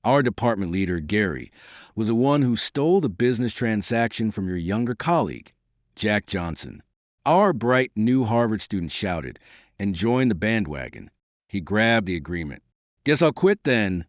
Our department leader, Gary, was the one who stole the business transaction from your younger colleague, Jack Johnson. Our bright new Harvard student shouted and joined the bandwagon. He grabbed the agreement. "Guess I'll quit then,"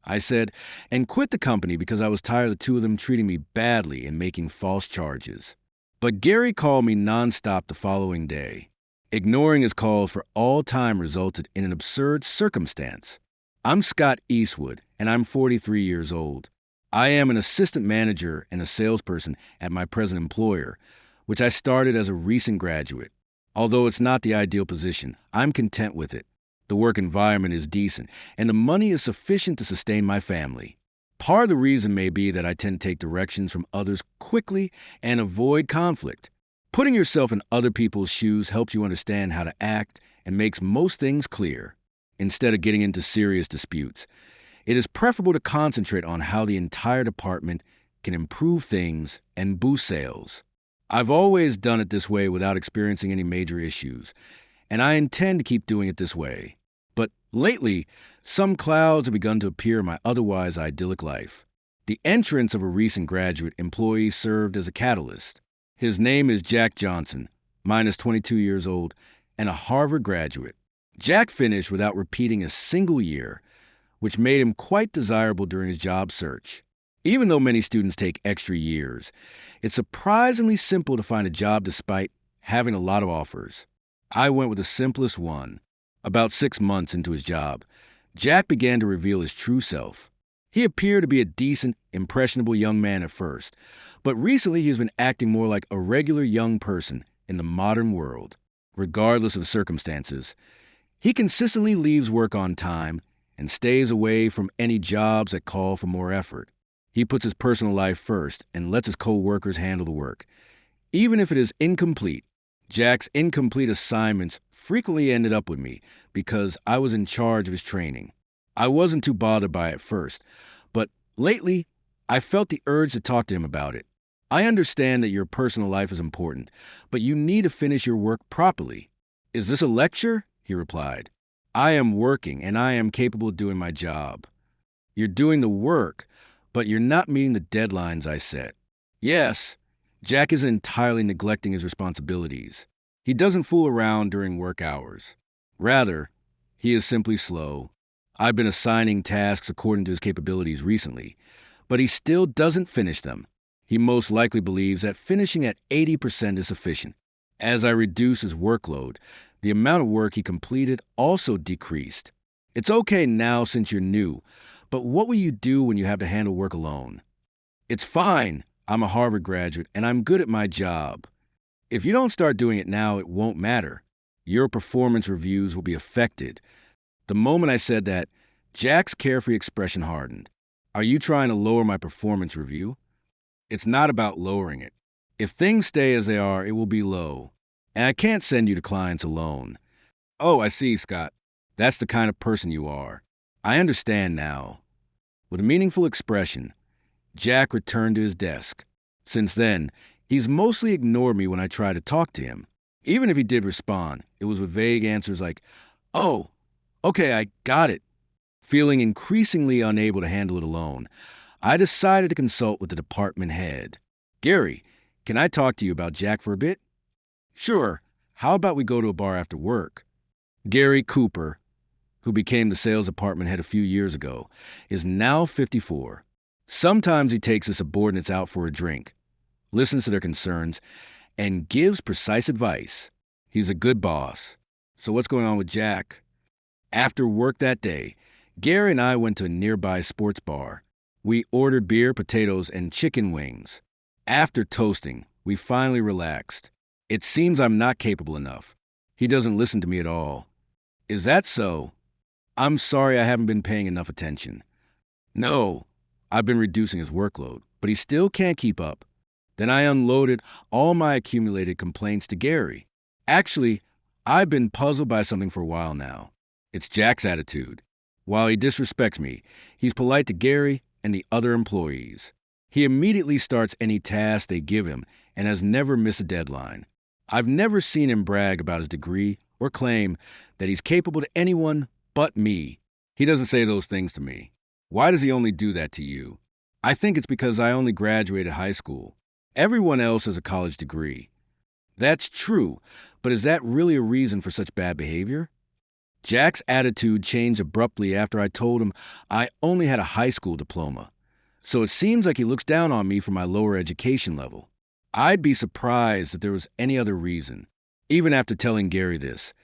I said, and quit the company because I was tired of the two of them treating me badly and making false charges. But Gary called me nonstop the following day. Ignoring his calls for all time resulted in an absurd circumstance. I'm Scott Eastwood, and I'm 43 years old. I am an assistant manager and a salesperson at my present employer, which I started as a recent graduate. Although it's not the ideal position, I'm content with it. The work environment is decent, and the money is sufficient to sustain my family. Part of the reason may be that I tend to take directions from others quickly and avoid conflict. Putting yourself in other people's shoes helps you understand how to act and makes most things clear. Instead of getting into serious disputes, it is preferable to concentrate on how the entire department can improve things and boost sales. I've always done it this way without experiencing any major issues, and I intend to keep doing it this way. But lately, some clouds have begun to appear in my otherwise idyllic life. The entrance of a recent graduate employee served as a catalyst. His name is Jack Johnson, minus 22 years old, and a Harvard graduate. Jack finished without repeating a single year, which made him quite desirable during his job search. Even though many students take extra years, it's surprisingly simple to find a job despite having a lot of offers. I went with the simplest one. About 6 months into his job, Jack began to reveal his true self. He appeared to be a decent, impressionable young man at first, but recently he's been acting more like a regular young person in the modern world. Regardless of the circumstances, he consistently leaves work on time and stays away from any jobs that call for more effort. He puts his personal life first and lets his co-workers handle the work. Even if it is incomplete, Jack's incomplete assignments frequently ended up with me because I was in charge of his training. I wasn't too bothered by it at first, but lately I felt the urge to talk to him about it. I understand that your personal life is important, but you need to finish your work properly. "Is this a lecture?" he replied. "I am working and I am capable of doing my job." "You're doing the work, but you're not meeting the deadlines I set." Yes, Jack isn't entirely neglecting his responsibilities. He doesn't fool around during work hours. Rather, he is simply slow. I've been assigning tasks according to his capabilities recently, but he still doesn't finish them. He most likely believes that finishing at 80% is sufficient. As I reduce his workload, the amount of work he completed also decreased. "It's okay now since you're new, but what will you do when you have to handle work alone?" "It's fine. I'm a Harvard graduate, and I'm good at my job. If you don't start doing it now, it won't matter. Your performance reviews will be affected." The moment I said that, Jack's carefree expression hardened. "Are you trying to lower my performance review?" "It's not about lowering it. If things stay as they are, it will be low. And I can't send you to clients alone." "Oh, I see, Scott. That's the kind of person you are. I understand now." With a meaningful expression, Jack returned to his desk. Since then, he's mostly ignored me when I tried to talk to him. Even if he did respond, it was with vague answers like, "Oh, okay, I got it." Feeling increasingly unable to handle it alone, I decided to consult with the department head. "Gary, can I talk to you about Jack for a bit?" "Sure. How about we go to a bar after work?" Gary Cooper, who became the sales department head a few years ago, is now 54. Sometimes he takes his subordinates out for a drink, listens to their concerns, and gives precise advice. He's a good boss. So what's going on with Jack? After work that day, Gary and I went to a nearby sports bar. We ordered beer, potatoes, and chicken wings. After toasting, we finally relaxed. It seems I'm not capable enough. He doesn't listen to me at all. "Is that so? I'm sorry I haven't been paying enough attention." "No, I've been reducing his workload, but he still can't keep up." Then I unloaded all my accumulated complaints to Gary. Actually, I've been puzzled by something for a while now. It's Jack's attitude. While he disrespects me, he's polite to Gary and the other employees. He immediately starts any task they give him and has never missed a deadline. I've never seen him brag about his degree or claim that he's capable to anyone but me. He doesn't say those things to me. Why does he only do that to you? I think it's because I only graduated high school. Everyone else has a college degree. That's true, but is that really a reason for such bad behavior? Jack's attitude changed abruptly after I told him I only had a high school diploma. So it seems like he looks down on me for my lower education level. I'd be surprised if there was any other reason. Even after telling Gary this,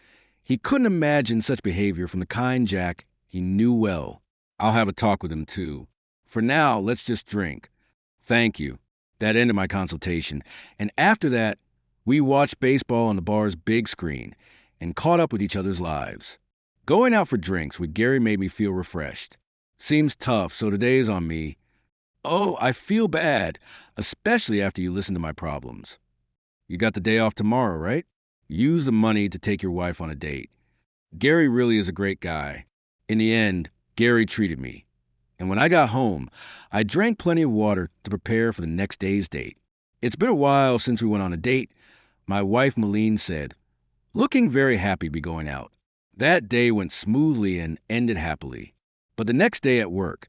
he couldn't imagine such behavior from the kind Jack he knew well. I'll have a talk with him too. For now, let's just drink. Thank you. That ended my consultation, and after that, we watched baseball on the bar's big screen and caught up with each other's lives. Going out for drinks with Gary made me feel refreshed. Seems tough, so today's on me. Oh, I feel bad, especially after you listen to my problems. You got the day off tomorrow, right? Use the money to take your wife on a date. Gary really is a great guy. In the end, Gary treated me. And when I got home, I drank plenty of water to prepare for the next day's date. It's been a while since we went on a date. My wife, Malene, said, looking very happy to be going out. That day went smoothly and ended happily. But the next day at work,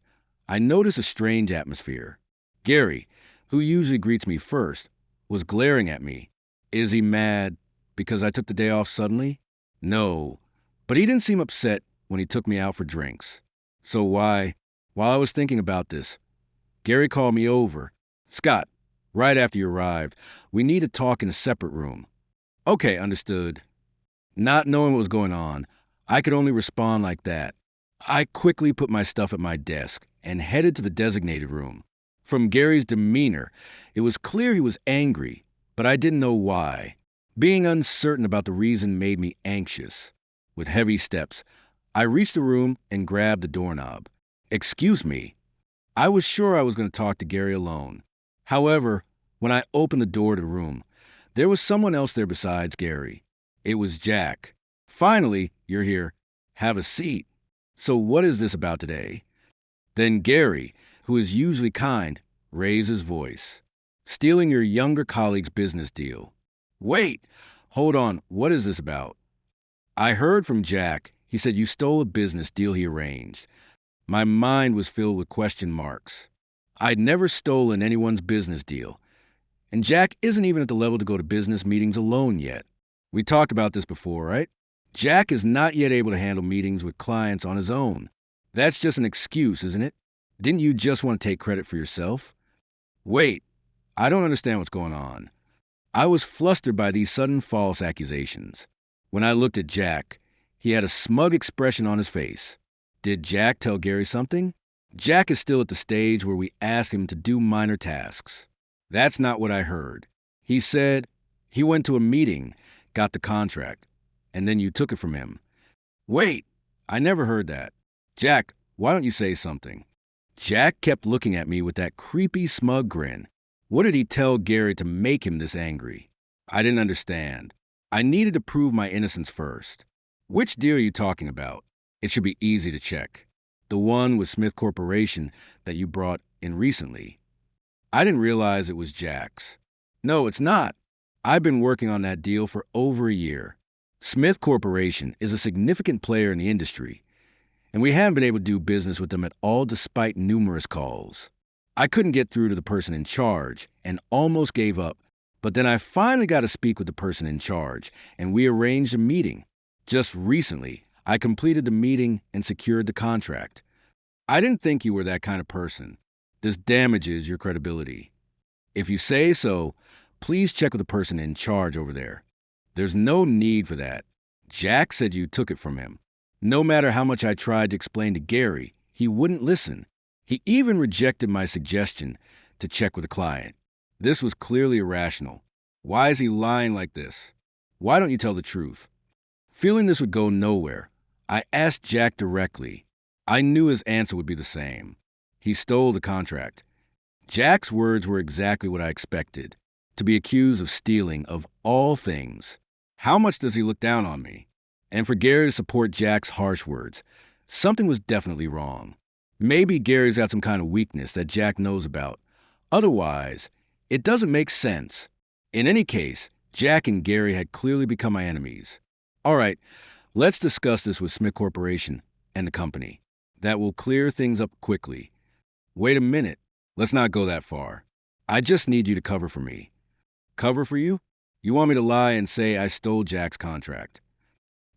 I noticed a strange atmosphere. Gary, who usually greets me first, was glaring at me. Is he mad because I took the day off suddenly? No, but he didn't seem upset when he took me out for drinks. So why? While I was thinking about this, Gary called me over. Scott, right after you arrived, we need to talk in a separate room. Okay, understood. Not knowing what was going on, I could only respond like that. I quickly put my stuff at my desk and headed to the designated room. From Gary's demeanor, it was clear he was angry, but I didn't know why. Being uncertain about the reason made me anxious. With heavy steps, I reached the room and grabbed the doorknob. Excuse me. I was sure I was going to talk to Gary alone. However, when I opened the door to the room, there was someone else there besides Gary. It was Jack. Finally, you're here. Have a seat. So what is this about today? Then Gary, who is usually kind, raised his voice. Stealing your younger colleague's business deal. Wait, hold on, what is this about? I heard from Jack. He said you stole a business deal he arranged. My mind was filled with question marks. I'd never stolen anyone's business deal. And Jack isn't even at the level to go to business meetings alone yet. We talked about this before, right? Jack is not yet able to handle meetings with clients on his own. That's just an excuse, isn't it? Didn't you just want to take credit for yourself? Wait, I don't understand what's going on. I was flustered by these sudden false accusations. When I looked at Jack, he had a smug expression on his face. Did Jack tell Gary something? Jack is still at the stage where we asked him to do minor tasks. That's not what I heard. He said he went to a meeting, got the contract, and then you took it from him. Wait, I never heard that. Jack, why don't you say something? Jack kept looking at me with that creepy, smug grin. What did he tell Gary to make him this angry? I didn't understand. I needed to prove my innocence first. Which deal are you talking about? It should be easy to check. The one with Smith Corporation that you brought in recently. I didn't realize it was Jack's. No, it's not. I've been working on that deal for over a year. Smith Corporation is a significant player in the industry, and we haven't been able to do business with them at all despite numerous calls. I couldn't get through to the person in charge and almost gave up, but then I finally got to speak with the person in charge, and we arranged a meeting. Just recently, I completed the meeting and secured the contract. I didn't think you were that kind of person. This damages your credibility. If you say so, please check with the person in charge over there. There's no need for that. Jack said you took it from him. No matter how much I tried to explain to Gary, he wouldn't listen. He even rejected my suggestion to check with the client. This was clearly irrational. Why is he lying like this? Why don't you tell the truth? Feeling this would go nowhere, I asked Jack directly. I knew his answer would be the same. He stole the contract. Jack's words were exactly what I expected. To be accused of stealing, of all things. How much does he look down on me? And for Gary to support Jack's harsh words, something was definitely wrong. Maybe Gary's got some kind of weakness that Jack knows about. Otherwise, it doesn't make sense. In any case, Jack and Gary had clearly become my enemies. All right, let's discuss this with Smith Corporation and the company. that will clear things up quickly. Wait a minute. Let's not go that far. I just need you to cover for me. Cover for you? You want me to lie and say I stole Jack's contract?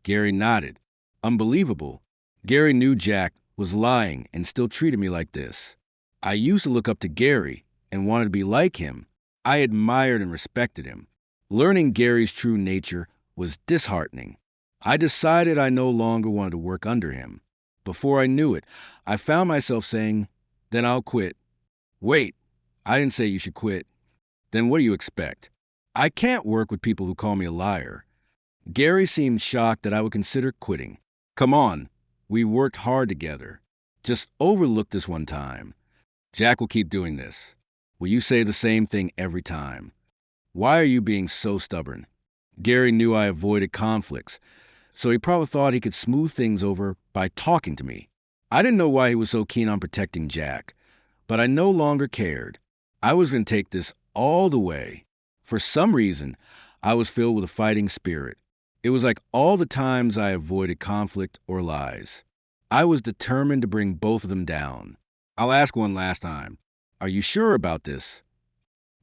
Gary nodded. Unbelievable. Gary knew Jack was lying and still treated me like this. I used to look up to Gary and wanted to be like him. I admired and respected him. Learning Gary's true nature was disheartening. I decided I no longer wanted to work under him. Before I knew it, I found myself saying, "Then I'll quit." Wait, I didn't say you should quit. Then what do you expect? I can't work with people who call me a liar. Gary seemed shocked that I would consider quitting. Come on, we worked hard together. Just overlook this one time. Jack will keep doing this. Will you say the same thing every time? Why are you being so stubborn? Gary knew I avoided conflicts, so he probably thought he could smooth things over by talking to me. I didn't know why he was so keen on protecting Jack, but I no longer cared. I was going to take this all the way. For some reason, I was filled with a fighting spirit. It was like all the times I avoided conflict or lies. I was determined to bring both of them down. I'll ask one last time. Are you sure about this?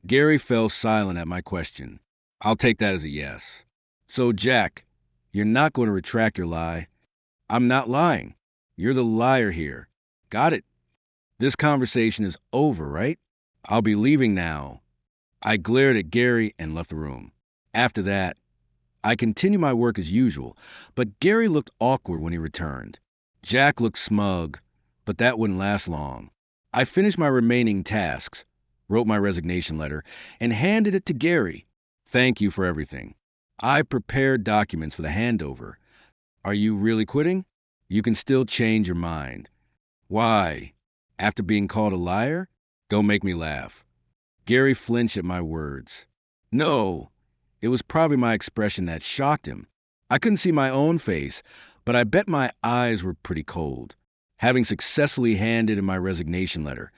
Gary fell silent at my question. I'll take that as a yes. So, Jack, you're not going to retract your lie. I'm not lying. You're the liar here. Got it? This conversation is over, right? I'll be leaving now. I glared at Gary and left the room. After that, I continued my work as usual, but Gary looked awkward when he returned. Jack looked smug, but that wouldn't last long. I finished my remaining tasks, wrote my resignation letter, and handed it to Gary. Thank you for everything. I prepared documents for the handover. Are you really quitting? You can still change your mind. Why? After being called a liar? Don't make me laugh. Gary flinched at my words. No, it was probably my expression that shocked him. I couldn't see my own face, but I bet my eyes were pretty cold. Having successfully handed in my resignation letter,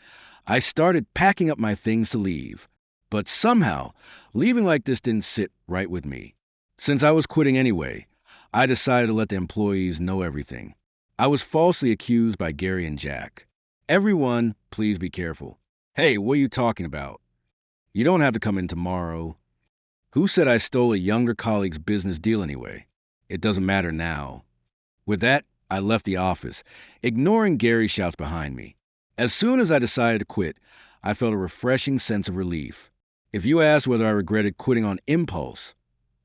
I started packing up my things to leave. But somehow, leaving like this didn't sit right with me. Since I was quitting anyway, I decided to let the employees know everything. I was falsely accused by Gary and Jack. Everyone, please be careful. Hey, what are you talking about? You don't have to come in tomorrow. Who said I stole a younger colleague's business deal anyway? It doesn't matter now. With that, I left the office, ignoring Gary's shouts behind me. As soon as I decided to quit, I felt a refreshing sense of relief. If you asked whether I regretted quitting on impulse,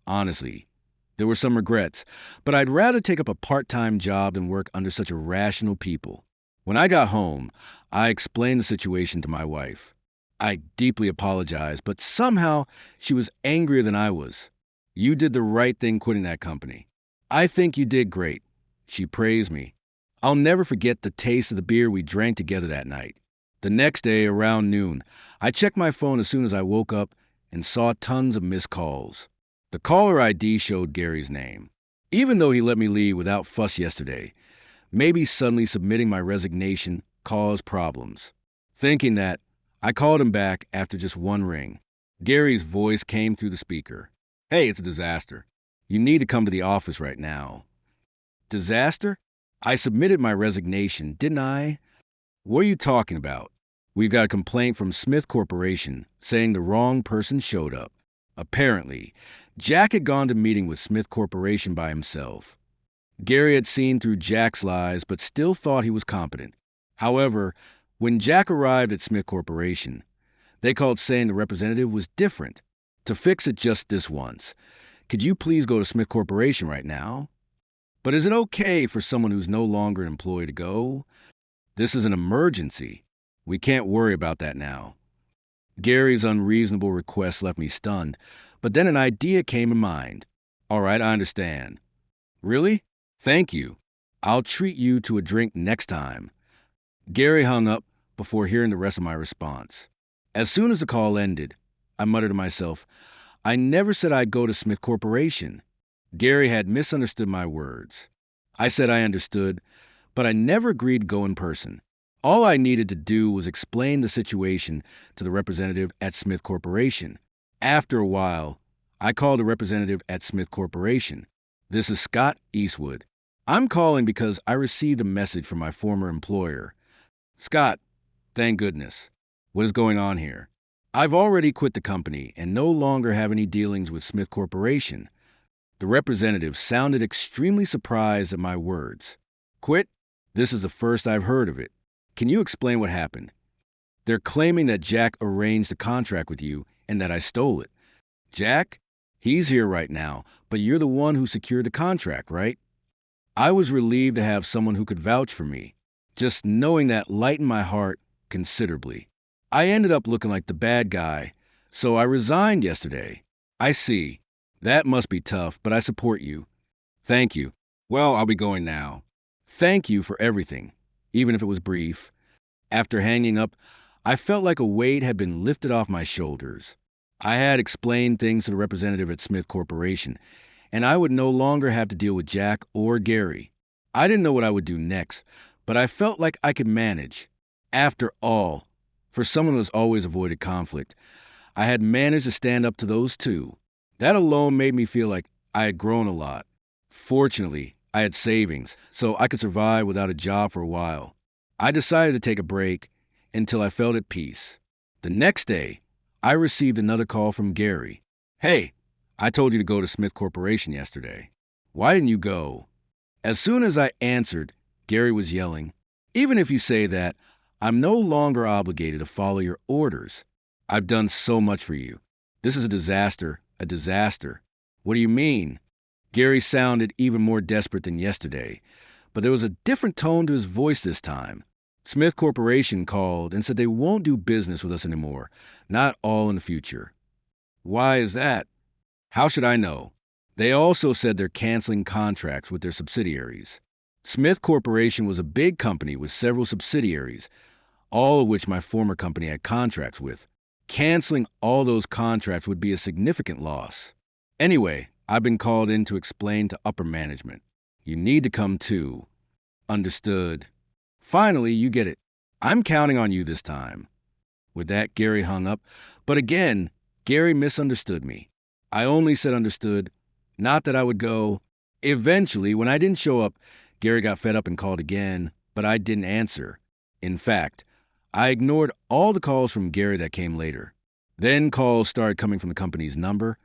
honestly, there were some regrets, but I'd rather take up a part-time job than work under such irrational people. When I got home, I explained the situation to my wife. I deeply apologized, but somehow she was angrier than I was. You did the right thing quitting that company. I think you did great. She praised me. I'll never forget the taste of the beer we drank together that night. The next day, around noon, I checked my phone as soon as I woke up and saw tons of missed calls. The caller ID showed Gary's name. Even though he let me leave without fuss yesterday, maybe suddenly submitting my resignation caused problems. Thinking that, I called him back after just one ring. Gary's voice came through the speaker. Hey, it's a disaster. You need to come to the office right now. Disaster? I submitted my resignation, didn't I? What are you talking about? We've got a complaint from Smith Corporation saying the wrong person showed up. Apparently, Jack had gone to meeting with Smith Corporation by himself. Gary had seen through Jack's lies but still thought he was competent. However, when Jack arrived at Smith Corporation, they called saying the representative was different. To fix it just this once, could you please go to Smith Corporation right now? But is it okay for someone who's no longer an employee to go? This is an emergency. We can't worry about that now. Gary's unreasonable request left me stunned, but then an idea came in mind. All right, I understand. Really? Thank you. I'll treat you to a drink next time. Gary hung up before hearing the rest of my response. As soon as the call ended, I muttered to myself, I never said I'd go to Smith Corporation. Gary had misunderstood my words. I said I understood, but I never agreed to go in person. All I needed to do was explain the situation to the representative at Smith Corporation. After a while, I called the representative at Smith Corporation. This is Scott Eastwood. I'm calling because I received a message from my former employer. Scott, thank goodness. What is going on here? I've already quit the company and no longer have any dealings with Smith Corporation. The representative sounded extremely surprised at my words. Quit? This is the first I've heard of it. Can you explain what happened? They're claiming that Jack arranged the contract with you and that I stole it. Jack? He's here right now, but you're the one who secured the contract, right? I was relieved to have someone who could vouch for me. Just knowing that lightened my heart considerably. I ended up looking like the bad guy, so I resigned yesterday. I see. That must be tough, but I support you. Thank you. Well, I'll be going now. Thank you for everything, even if it was brief. After hanging up, I felt like a weight had been lifted off my shoulders. I had explained things to the representative at Smith Corporation, and I would no longer have to deal with Jack or Gary. I didn't know what I would do next, but I felt like I could manage. After all, for someone who has always avoided conflict, I had managed to stand up to those two. That alone made me feel like I had grown a lot. Fortunately, I had savings, so I could survive without a job for a while. I decided to take a break until I felt at peace. The next day, I received another call from Gary. Hey, I told you to go to Smith Corporation yesterday. Why didn't you go? As soon as I answered, Gary was yelling, even if you say that, I'm no longer obligated to follow your orders. I've done so much for you. This is a disaster, a disaster. What do you mean? Gary sounded even more desperate than yesterday, but there was a different tone to his voice this time. Smith Corporation called and said they won't do business with us anymore, not all in the future. Why is that? How should I know? They also said they're canceling contracts with their subsidiaries. Smith Corporation was a big company with several subsidiaries, all of which my former company had contracts with. Canceling all those contracts would be a significant loss. Anyway, I've been called in to explain to upper management. You need to come too. Understood. Finally, you get it. I'm counting on you this time. With that, Gary hung up. But again, Gary misunderstood me. I only said understood, not that I would go. Eventually, when I didn't show up, Gary got fed up and called again, but I didn't answer. In fact, I ignored all the calls from Gary that came later. Then calls started coming from the company's number,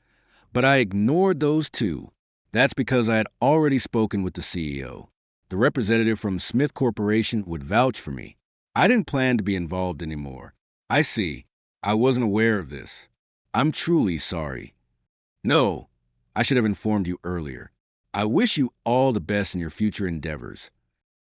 but I ignored those too. That's because I had already spoken with the CEO. The representative from Smith Corporation would vouch for me. I didn't plan to be involved anymore. I see. I wasn't aware of this. I'm truly sorry. No, I should have informed you earlier. I wish you all the best in your future endeavors.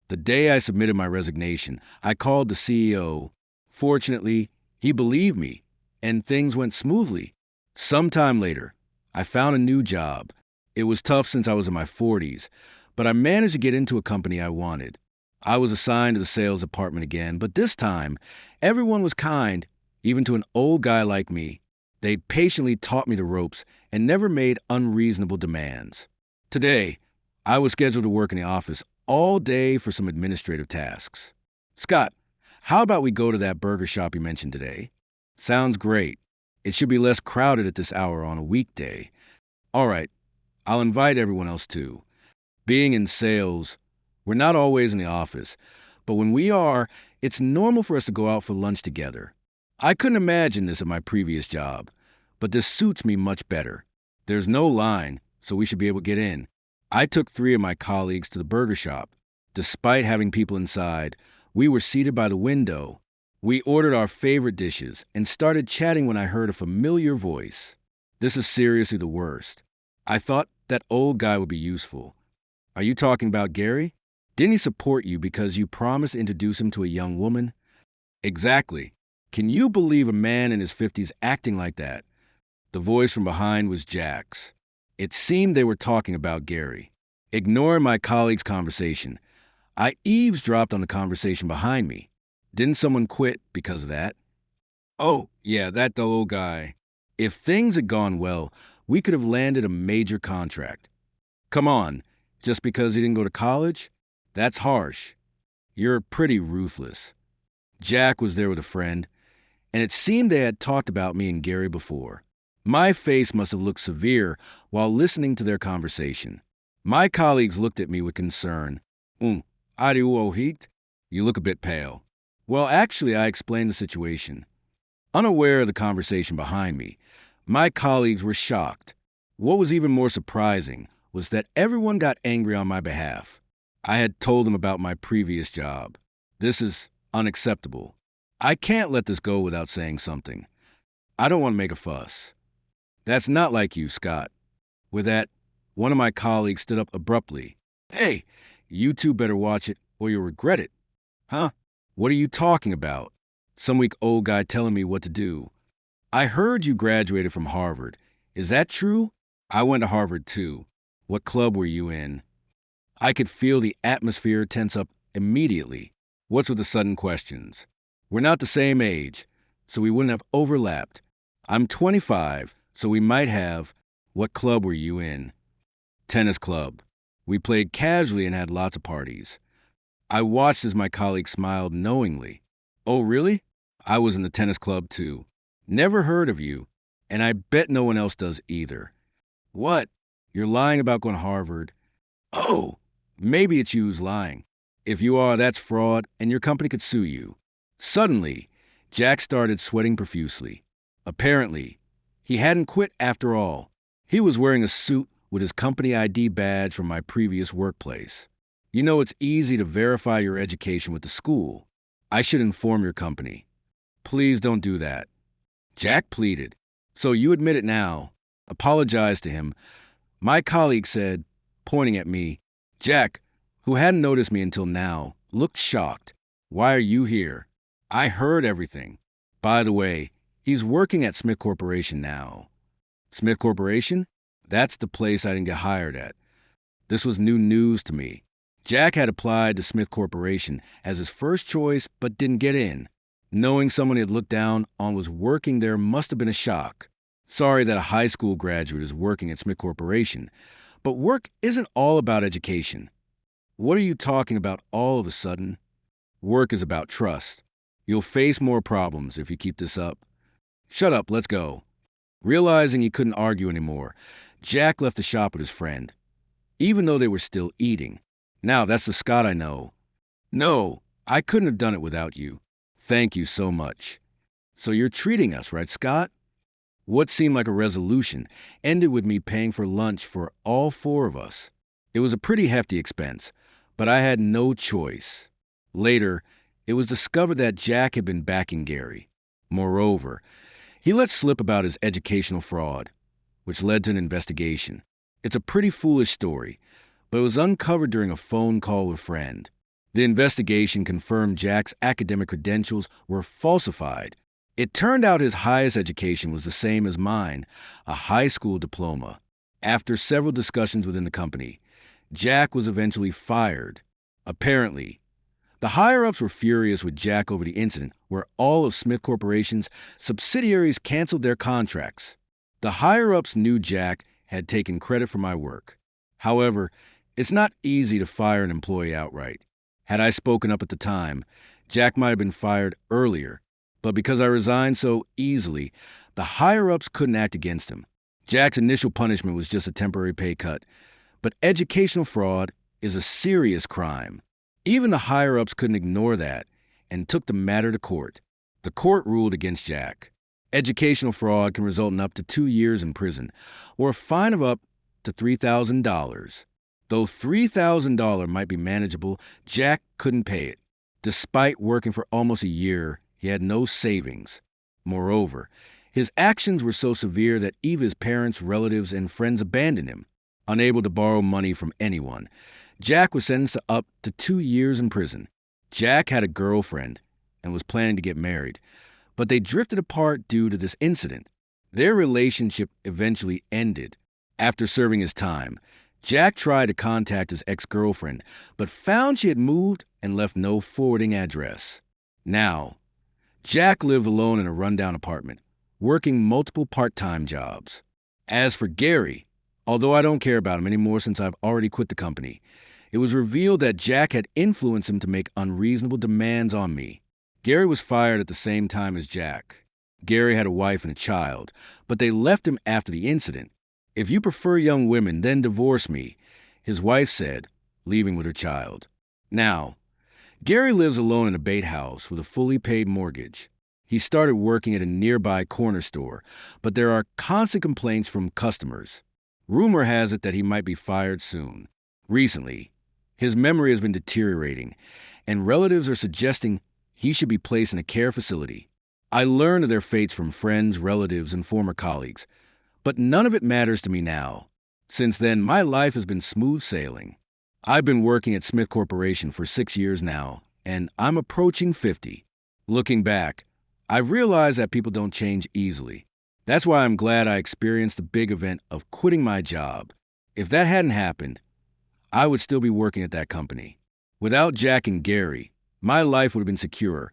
The day I submitted my resignation, I called the CEO. Fortunately, he believed me, and things went smoothly. Sometime later, I found a new job. It was tough since I was in my 40s, but I managed to get into a company I wanted. I was assigned to the sales department again, but this time, everyone was kind, even to an old guy like me. They patiently taught me the ropes and never made unreasonable demands. Today, I was scheduled to work in the office all day for some administrative tasks. Scott, how about we go to that burger shop you mentioned today? Sounds great. It should be less crowded at this hour on a weekday. All right, I'll invite everyone else too. Being in sales, we're not always in the office, but when we are, it's normal for us to go out for lunch together. I couldn't imagine this at my previous job, but this suits me much better. There's no line, so we should be able to get in. I took 3 of my colleagues to the burger shop. Despite having people inside, we were seated by the window. We ordered our favorite dishes and started chatting when I heard a familiar voice. This is seriously the worst. I thought that old guy would be useful. Are you talking about Gary? Didn't he support you because you promised to introduce him to a young woman? Exactly. Can you believe a man in his 50s acting like that? The voice from behind was Jack's. It seemed they were talking about Gary. Ignoring my colleague's conversation, I eavesdropped on the conversation behind me. Didn't someone quit because of that? Oh, yeah, that dull old guy. If things had gone well, we could have landed a major contract. Come on, just because he didn't go to college? That's harsh. You're pretty ruthless. Jack was there with a friend, and it seemed they had talked about me and Gary before. My face must have looked severe while listening to their conversation. My colleagues looked at me with concern. Are you ohit? You look a bit pale. Well, actually, I explained the situation. Unaware of the conversation behind me, my colleagues were shocked. What was even more surprising was that everyone got angry on my behalf. I had told them about my previous job. This is unacceptable. I can't let this go without saying something. I don't want to make a fuss. That's not like you, Scott. With that, one of my colleagues stood up abruptly. Hey, you two better watch it or you'll regret it. Huh? What are you talking about? Some weak old guy telling me what to do. I heard you graduated from Harvard. Is that true? I went to Harvard too. What club were you in? I could feel the atmosphere tense up immediately. What's with the sudden questions? We're not the same age, so we wouldn't have overlapped. I'm 25, so we might have. What club were you in? Tennis club. We played casually and had lots of parties. I watched as my colleague smiled knowingly. Oh, really? I was in the tennis club too. Never heard of you, and I bet no one else does either. What? You're lying about going to Harvard? Oh, maybe it's you who's lying. If you are, that's fraud, and your company could sue you. Suddenly, Jack started sweating profusely. Apparently, he hadn't quit after all. He was wearing a suit with his company ID badge from my previous workplace. You know, it's easy to verify your education with the school. I should inform your company. Please don't do that. Jack pleaded. So you admit it now. Apologize to him. My colleague said, pointing at me, Jack, who hadn't noticed me until now, looked shocked. Why are you here? I heard everything. By the way, he's working at Smith Corporation now. Smith Corporation? That's the place I didn't get hired at. This was new news to me. Jack had applied to Smith Corporation as his first choice but didn't get in. Knowing someone he had looked down on was working there must have been a shock. Sorry that a high school graduate is working at Smith Corporation, but work isn't all about education. What are you talking about all of a sudden? Work is about trust. You'll face more problems if you keep this up. Shut up, let's go. Realizing he couldn't argue anymore, Jack left the shop with his friend, even though they were still eating. Now, that's the Scott I know. No, I couldn't have done it without you. Thank you so much. So you're treating us, right, Scott? What seemed like a resolution ended with me paying for lunch for all four of us. It was a pretty hefty expense, but I had no choice. Later, it was discovered that Jack had been backing Gary. Moreover, he let slip about his educational fraud, which led to an investigation. It's a pretty foolish story, but it was uncovered during a phone call with a friend. The investigation confirmed Jack's academic credentials were falsified. It turned out his highest education was the same as mine, a high school diploma. After several discussions within the company, Jack was eventually fired. Apparently, the higher-ups were furious with Jack over the incident where all of Smith Corporation's subsidiaries canceled their contracts. The higher-ups knew Jack had taken credit for my work. However, it's not easy to fire an employee outright. Had I spoken up at the time, Jack might have been fired earlier, but because I resigned so easily, the higher-ups couldn't act against him. Jack's initial punishment was just a temporary pay cut, but educational fraud is a serious crime. Even the higher-ups couldn't ignore that and took the matter to court. The court ruled against Jack. Educational fraud can result in up to 2 years in prison or a fine of up to $3,000. Though $3,000 might be manageable, Jack couldn't pay it. Despite working for almost a year, he had no savings. Moreover, his actions were so severe that even his parents, relatives, and friends abandoned him. Unable to borrow money from anyone, Jack was sentenced to up to 2 years in prison. Jack had a girlfriend and was planning to get married, but they drifted apart due to this incident. Their relationship eventually ended. After serving his time, Jack tried to contact his ex-girlfriend, but found she had moved and left no forwarding address. Now, Jack lived alone in a rundown apartment, working multiple part-time jobs. As for Gary, although I don't care about him anymore since I've already quit the company, it was revealed that Jack had influenced him to make unreasonable demands on me. Gary was fired at the same time as Jack. Gary had a wife and a child, but they left him after the incident. If you prefer young women, then divorce me. his wife said, leaving with her child. Now, Gary lives alone in a bait house with a fully paid mortgage. He started working at a nearby corner store, but there are constant complaints from customers. Rumor has it that he might be fired soon. Recently, his memory has been deteriorating, and relatives are suggesting he should be placed in a care facility. I learned of their fates from friends, relatives, and former colleagues, but none of it matters to me now. Since then, my life has been smooth sailing. I've been working at Smith Corporation for 6 years now, and I'm approaching 50. Looking back, I've realized that people don't change easily. That's why I'm glad I experienced the big event of quitting my job. If that hadn't happened, I would still be working at that company. Without Jack and Gary, my life would have been secure,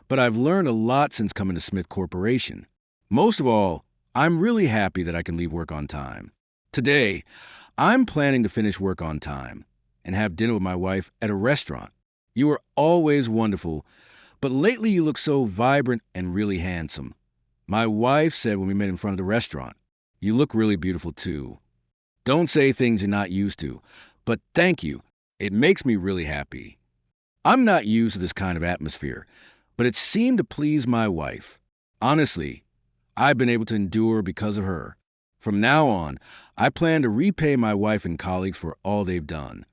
but I've learned a lot since coming to Smith Corporation. Most of all, I'm really happy that I can leave work on time. Today, I'm planning to finish work on time and have dinner with my wife at a restaurant. You are always wonderful, but lately you look so vibrant and really handsome. My wife said when we met in front of the restaurant, "You look really beautiful too." Don't say things you're not used to, but thank you. It makes me really happy. I'm not used to this kind of atmosphere, but it seemed to please my wife. Honestly, I've been able to endure because of her. From now on, I plan to repay my wife and colleagues for all they've done.